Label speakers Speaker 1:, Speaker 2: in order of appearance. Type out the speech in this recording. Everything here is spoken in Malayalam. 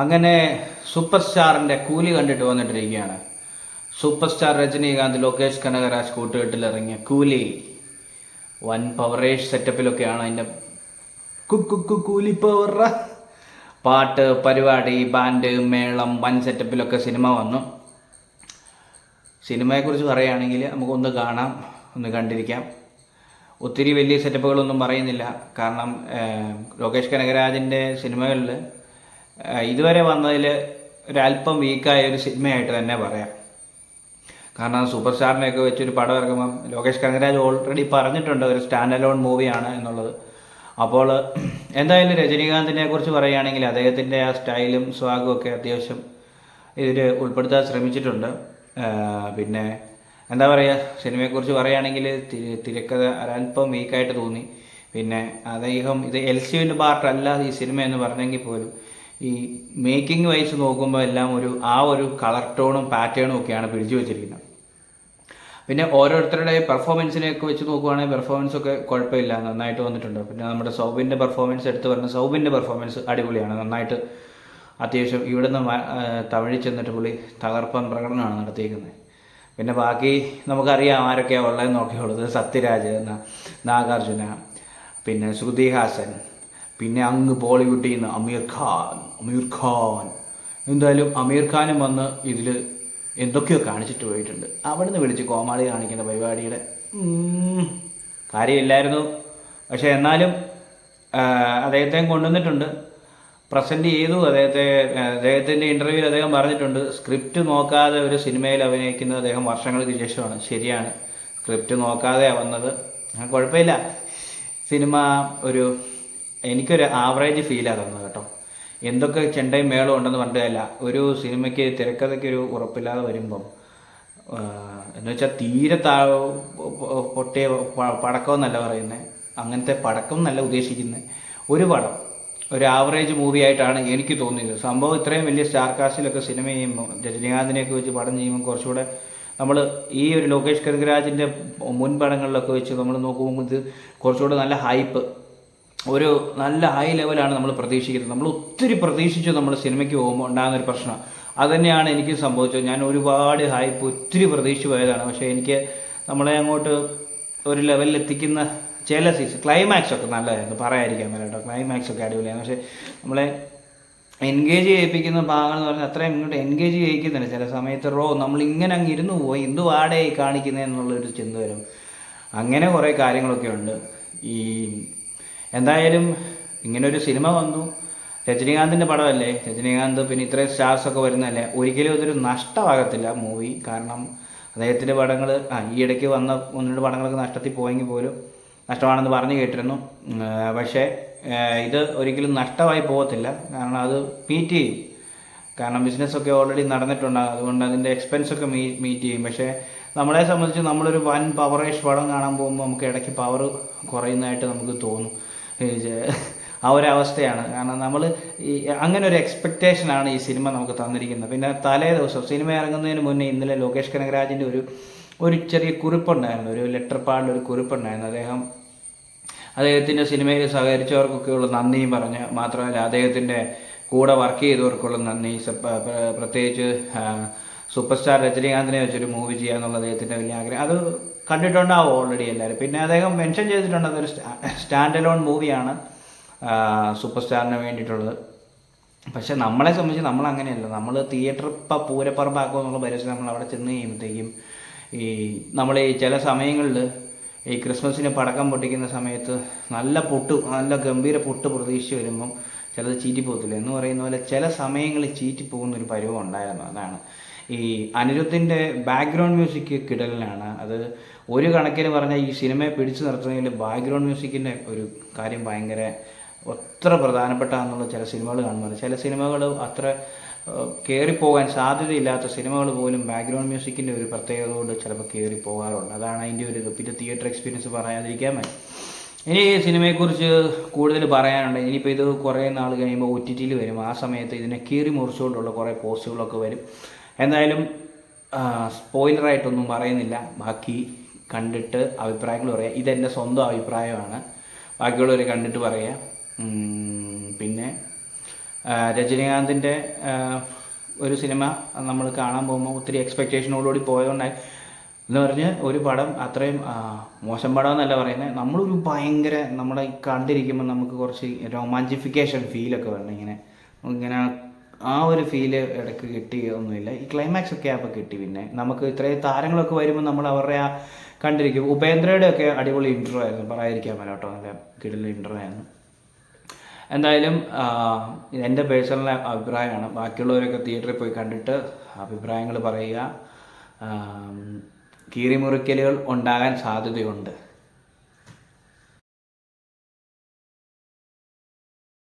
Speaker 1: അങ്ങനെ സൂപ്പർ സ്റ്റാറിൻ്റെ കൂലി കണ്ടിട്ട് വന്നിട്ടിരിക്കുകയാണ്. സൂപ്പർ സ്റ്റാർ രജനീകാന്ത് ലോകേഷ് കനകരാജ് കൂട്ടുകെട്ടിലിറങ്ങിയ കൂലി വൻ പവറേജ് സെറ്റപ്പിലൊക്കെയാണ്. അതിൻ്റെ കൂലി പവർ പാട്ട് പരിപാടി ബാൻഡ് മേളം വൻ സെറ്റപ്പിലൊക്കെ സിനിമ വന്നു. സിനിമയെക്കുറിച്ച് പറയുകയാണെങ്കിൽ നമുക്കൊന്ന് കാണാം, ഒന്ന് കണ്ടിരിക്കാം. ഒത്തിരി വലിയ സെറ്റപ്പുകളൊന്നും പറയുന്നില്ല. കാരണം ലോകേഷ് കനകരാജിൻ്റെ സിനിമകളിൽ ഇതുവരെ വന്നതിൽ ഒരല്പം വീക്കായ ഒരു സിനിമയായിട്ട് തന്നെ പറയാം. കാരണം സൂപ്പർ സ്റ്റാറിനെയൊക്കെ വെച്ചൊരു പടം ഇറങ്ങുമ്പം ലോകേഷ് കനകരാജ് ഓൾറെഡി പറഞ്ഞിട്ടുണ്ട് ഒരു സ്റ്റാൻഡ് അലോൺ മൂവിയാണ് എന്നുള്ളത്. അപ്പോൾ എന്തായാലും രജനീകാന്തിനെ കുറിച്ച് പറയുകയാണെങ്കിൽ അദ്ദേഹത്തിൻ്റെ ആ സ്റ്റൈലും സ്വാഗും ഒക്കെ അത്യാവശ്യം ഇതിൽ ഉൾപ്പെടുത്താൻ ശ്രമിച്ചിട്ടുണ്ട്. പിന്നെ എന്താ പറയുക, സിനിമയെക്കുറിച്ച് പറയുകയാണെങ്കിൽ തിരക്കഥ ഒരല്പം വീക്കായിട്ട് തോന്നി. പിന്നെ അദ്ദേഹം ഇത് LCUവിൻ്റെ പാർട്ടല്ല ഈ സിനിമ എന്ന് പറഞ്ഞെങ്കിൽ പോലും ഈ മേക്കിംഗ് വൈസ് നോക്കുമ്പോൾ എല്ലാം ഒരു കളർ ടോണും പാറ്റേണും ഒക്കെയാണ് പിടിച്ചു വെച്ചിരിക്കുന്നത്. പിന്നെ ഓരോരുത്തരുടെ പെർഫോമൻസിനെയൊക്കെ വെച്ച് നോക്കുവാണെങ്കിൽ പെർഫോമൻസൊക്കെ കുഴപ്പമില്ല, നന്നായിട്ട് വന്നിട്ടുണ്ട്. പിന്നെ നമ്മുടെ സൗബിൻ്റെ പെർഫോമൻസ് എടുത്ത് പറഞ്ഞ സൗബിൻ്റെ പെർഫോമൻസ് അടിപൊളിയാണ്, നന്നായിട്ട് അത്യാവശ്യം ഇവിടുന്ന് തമിഴിൽ ചെന്നിട്ട് പുള്ളി തകർപ്പൻ പ്രകടനമാണ് നടത്തിയിരിക്കുന്നത്. പിന്നെ ബാക്കി നമുക്കറിയാം ആരൊക്കെയാണ് ഉള്ളതെന്ന് നോക്കിയുള്ളത്. സത്യരാജ്, നാഗാർജുന, പിന്നെ ശ്രുതി ഹാസൻ, പിന്നെ അങ്ങ് ബോളിവുഡിൽ നിന്ന് അമീർ ഖാൻ. എന്തായാലും അമീർ ഖാനും വന്ന് ഇതിൽ എന്തൊക്കെയോ കാണിച്ചിട്ട് പോയിട്ടുണ്ട്. അവിടുന്ന് വിളിച്ച് കോമാളി കാണിക്കുന്ന പരിപാടിയുടെ കാര്യമില്ലായിരുന്നു. പക്ഷേ എന്നാലും അദ്ദേഹത്തെ കൊണ്ടുവന്നിട്ടുണ്ട്, പ്രസൻറ്റ് ചെയ്തു. അദ്ദേഹത്തിൻ്റെ ഇൻ്റർവ്യൂവിൽ അദ്ദേഹം പറഞ്ഞിട്ടുണ്ട് സ്ക്രിപ്റ്റ് നോക്കാതെ ഒരു സിനിമയിൽ അഭിനയിക്കുന്നത് അദ്ദേഹം വർഷങ്ങൾക്ക് ശേഷമാണ്. ശരിയാണ്, സ്ക്രിപ്റ്റ് നോക്കാതെ വന്നത് കുഴപ്പമില്ല. സിനിമ എനിക്കൊരു ആവറേജ് ഫീലാണ് തന്നത് കേട്ടോ. എന്തൊക്കെ ചെണ്ടയും മേളവും ഉണ്ടെന്ന് പറഞ്ഞിട്ടല്ല, ഒരു സിനിമയ്ക്ക് തിരക്കഥയ്ക്ക് ഒരു ഉറപ്പില്ലാതെ വരുമ്പം എന്ന് വെച്ചാൽ തീരെ പൊട്ടിയ പടക്കമെന്നല്ല പറയുന്നത്, അങ്ങനത്തെ പടക്കം എന്നല്ല ഉദ്ദേശിക്കുന്നത്. ഒരു പടം ഒരു ആവറേജ് മൂവി ആയിട്ടാണ് എനിക്ക് തോന്നിയത്. സംഭവം ഇത്രയും വലിയ സ്റ്റാർ കാസ്റ്റിലൊക്കെ സിനിമ ചെയ്യുമ്പോൾ രജനീകാന്തിനെയൊക്കെ വെച്ച് പടം ചെയ്യുമ്പോൾ കുറച്ചുകൂടെ നമ്മൾ ഈ ഒരു ലോകേഷ് കനകരാജിൻ്റെ മുൻ പടങ്ങളിലൊക്കെ വെച്ച് നമ്മൾ നോക്കുമ്പോൾ ഇത് കുറച്ചുകൂടെ നല്ല ഹൈപ്പ്, ഒരു നല്ല ഹൈ ലെവലാണ് നമ്മൾ പ്രതീക്ഷിക്കുന്നത്. നമ്മൾ ഒത്തിരി പ്രതീക്ഷിച്ചു നമ്മൾ സിനിമയ്ക്ക് പോകുമ്പോൾ ഉണ്ടാകുന്നൊരു പ്രശ്നം അതുതന്നെയാണ് എനിക്ക് സംഭവിച്ചത്. ഞാൻ ഒരുപാട് ഹൈപ്പ് ഒത്തിരി പ്രതീക്ഷിച്ച് പോയതാണ്. പക്ഷേ എനിക്ക് നമ്മളെ അങ്ങോട്ട് ഒരു ലെവലിൽ എത്തിക്കുന്ന ചില ക്ലൈമാക്സ് ഒക്കെ നല്ലതായിരുന്നു, പറയാതിരിക്കാൻ കേട്ടോ. ക്ലൈമാക്സ് ഒക്കെ അടിപൊളിയാണ്. പക്ഷേ നമ്മളെ എൻഗേജ് ചെയ്യിപ്പിക്കുന്ന ഭാഗങ്ങൾ എന്ന് പറഞ്ഞാൽ അത്രയും ഇങ്ങോട്ട് എൻഗേജ് ചെയ്യിക്കുന്നില്ല. ചില സമയത്ത് നമ്മളിങ്ങനെ അങ്ങ് ഇരുന്ന് പോയി എന്തുവാടേ കാണിക്കുന്നത് എന്നുള്ളൊരു ചിന്ത വരും. അങ്ങനെ കുറേ കാര്യങ്ങളൊക്കെ ഉണ്ട്. എന്തായാലും ഇങ്ങനൊരു സിനിമ വന്നു, രജനീകാന്തിൻ്റെ പടമല്ലേ, രജനീകാന്ത് പിന്നെ ഇത്രയും സ്റ്റാർസൊക്കെ വരുന്നതല്ലേ, ഒരിക്കലും ഇതൊരു നഷ്ടമാകത്തില്ല മൂവി. കാരണം അദ്ദേഹത്തിൻ്റെ പടങ്ങൾ ഈ ഇടയ്ക്ക് വന്ന 1-2 പടങ്ങളൊക്കെ നഷ്ടത്തിൽ പോയെങ്കിൽ പോലും നഷ്ടമാണെന്ന് പറഞ്ഞു കേട്ടിരുന്നു. പക്ഷേ ഇത് ഒരിക്കലും നഷ്ടമായി പോകത്തില്ല. കാരണം അത് മീറ്റ് ചെയ്യും. കാരണം ബിസിനസ്സൊക്കെ ഓൾറെഡി നടന്നിട്ടുണ്ടാകും, അതുകൊണ്ട് അതിൻ്റെ എക്സ്പെൻസൊക്കെ മീറ്റ് ചെയ്യും. പക്ഷേ നമ്മളെ സംബന്ധിച്ച് നമ്മളൊരു വൻ പവറേഷ് പടം കാണാൻ പോകുമ്പോൾ നമുക്ക് ഇടയ്ക്ക് പവർ കുറയുന്നതായിട്ട് നമുക്ക് തോന്നും. ആ ഒരു അവസ്ഥയാണ്. കാരണം നമ്മൾ അങ്ങനെ ഒരു എക്സ്പെക്റ്റേഷനാണ് ഈ സിനിമ നമുക്ക് തന്നിരിക്കുന്നത്. പിന്നെ തലേ ദിവസം സിനിമ ഇറങ്ങുന്നതിന് മുന്നേ ഇന്നലെ ലോകേഷ് കനകരാജിൻ്റെ ഒരു ചെറിയ കുറിപ്പുണ്ടായിരുന്നു, ഒരു ലെറ്റർ പാഡിലൊരു കുറിപ്പുണ്ടായിരുന്നു. അദ്ദേഹത്തിൻ്റെ സിനിമയിൽ സഹകരിച്ചവർക്കൊക്കെയുള്ള നന്ദിയും പറഞ്ഞ്, മാത്രമല്ല അദ്ദേഹത്തിൻ്റെ കൂടെ വർക്ക് ചെയ്തവർക്കുള്ള നന്ദി, പ്രത്യേകിച്ച് സൂപ്പർ സ്റ്റാർ രജനീകാന്തിനെ വെച്ചൊരു മൂവി ചെയ്യാന്നുള്ള അദ്ദേഹത്തിൻ്റെ വലിയ ആഗ്രഹം. അത് കണ്ടിട്ടുണ്ടാവും ഓൾറെഡി എല്ലാവരും. പിന്നെ അദ്ദേഹം മെൻഷൻ ചെയ്തിട്ടുണ്ട് അതൊരു സ്റ്റാൻഡ് അലോൺ മൂവിയാണ് സൂപ്പർ സ്റ്റാറിന് വേണ്ടിയിട്ടുള്ളത്. പക്ഷെ നമ്മളെ സംബന്ധിച്ച് നമ്മളങ്ങനെയല്ല, നമ്മൾ തിയേറ്റർ ഇപ്പം പൂരപ്പറമ്പാക്കുക എന്നുള്ള പരിസരം നമ്മൾ അവിടെ ചെന്ന് കഴിയുമ്പോഴത്തേക്കും നമ്മൾ ചില സമയങ്ങളിൽ ഈ ക്രിസ്മസിന് പടക്കം പൊട്ടിക്കുന്ന സമയത്ത് നല്ല ഗംഭീര പൊട്ട് പ്രതീക്ഷിച്ച് വരുമ്പം ചിലത് ചീറ്റിപ്പോകത്തില്ല എന്ന് പറയുന്ന പോലെ ചില സമയങ്ങളിൽ ചീറ്റിപ്പോകുന്നൊരു പരുവം ഉണ്ടായിരുന്നു. അതാണ് ഈ അനിരുദ്ധിൻ്റെ ബാക്ക്ഗ്രൗണ്ട് മ്യൂസിക് കിടലിനാണ്. അത് ഒരു കണക്കിന് പറഞ്ഞാൽ ഈ സിനിമയെ പിടിച്ചു നിർത്തുന്നതിൽ ബാക്ക്ഗ്രൗണ്ട് മ്യൂസിക്കിൻ്റെ ഒരു കാര്യം ഭയങ്കര അത്ര പ്രധാനപ്പെട്ടാന്നുള്ള ചില സിനിമകൾ കാണുന്നത്. ചില സിനിമകൾ അത്ര കയറിപ്പോകാൻ സാധ്യതയില്ലാത്ത സിനിമകൾ പോലും ബാക്ക്ഗ്രൗണ്ട് മ്യൂസിക്കിൻ്റെ ഒരു പ്രത്യേകത കൊണ്ട് ചിലപ്പോൾ കയറിപ്പോകാറുണ്ട്. അതാണ് അതിൻ്റെ ഒരു പിന്നെ തിയേറ്റർ എക്സ്പീരിയൻസ് പറയാതിരിക്കാൻ പറ്റും. ഇനി ഈ സിനിമയെക്കുറിച്ച് കൂടുതൽ പറയാനുണ്ട്. ഇനിയിപ്പോൾ ഇത് കുറേ നാൾ കഴിയുമ്പോൾ OTTയിൽ വരും. ആ സമയത്ത് ഇതിനെ കീറി മുറിച്ചുകൊണ്ടുള്ള കുറേ പോസ്റ്റുകളൊക്കെ വരും. എന്തായാലും സ്പോയിലറായിട്ടൊന്നും പറയുന്നില്ല, ബാക്കി കണ്ടിട്ട് അഭിപ്രായങ്ങൾ പറയാം. ഇതെൻ്റെ സ്വന്തം അഭിപ്രായമാണ്, ബാക്കിയുള്ളവർ കണ്ടിട്ട് പറയാം. പിന്നെ രജനീകാന്തിൻ്റെ ഒരു സിനിമ നമ്മൾ കാണാൻ പോകുമ്പോൾ ഒത്തിരി എക്സ്പെക്റ്റേഷനോടുകൂടി പോയതുകൊണ്ടായി എന്ന് പറഞ്ഞ് ഒരു പടം അത്രയും മോശം പടം എന്നല്ല പറയുന്നത്, നമ്മളൊരു ഭയങ്കര നമ്മളെ കണ്ടിരിക്കുമ്പോൾ നമുക്ക് കുറച്ച് റൊമാൻറ്റിഫിക്കേഷൻ ഫീലൊക്കെ വരണം. ഇങ്ങനെ ആ ഒരു ഫീല് ഇടയ്ക്ക് കിട്ടിയൊന്നുമില്ല. ഈ ക്ലൈമാക്സ് ഒക്കെ ആയപ്പോൾ കിട്ടി. പിന്നെ നമുക്ക് ഇത്രയും താരങ്ങളൊക്കെ വരുമ്പോൾ നമ്മൾ അവരുടെ ആ കണ്ടിരിക്കും. ഉപേന്ദ്രയുടെ ഒക്കെ അടിപൊളി ഇൻട്രോ ആയിരുന്നു, പറയാതിരിക്കാൻ പറ്റില്ല കേട്ടോ, നല്ല കിടിലൻ ഇൻട്രോ ആയിരുന്നു. എന്തായാലും എൻ്റെ പേഴ്സണൽ അഭിപ്രായമാണ്. ബാക്കിയുള്ളവരൊക്കെ തിയേറ്ററിൽ പോയി കണ്ടിട്ട് അഭിപ്രായങ്ങൾ പറയുക. കീറിമുറിക്കലുകൾ ഉണ്ടാകാൻ സാധ്യതയുണ്ട്.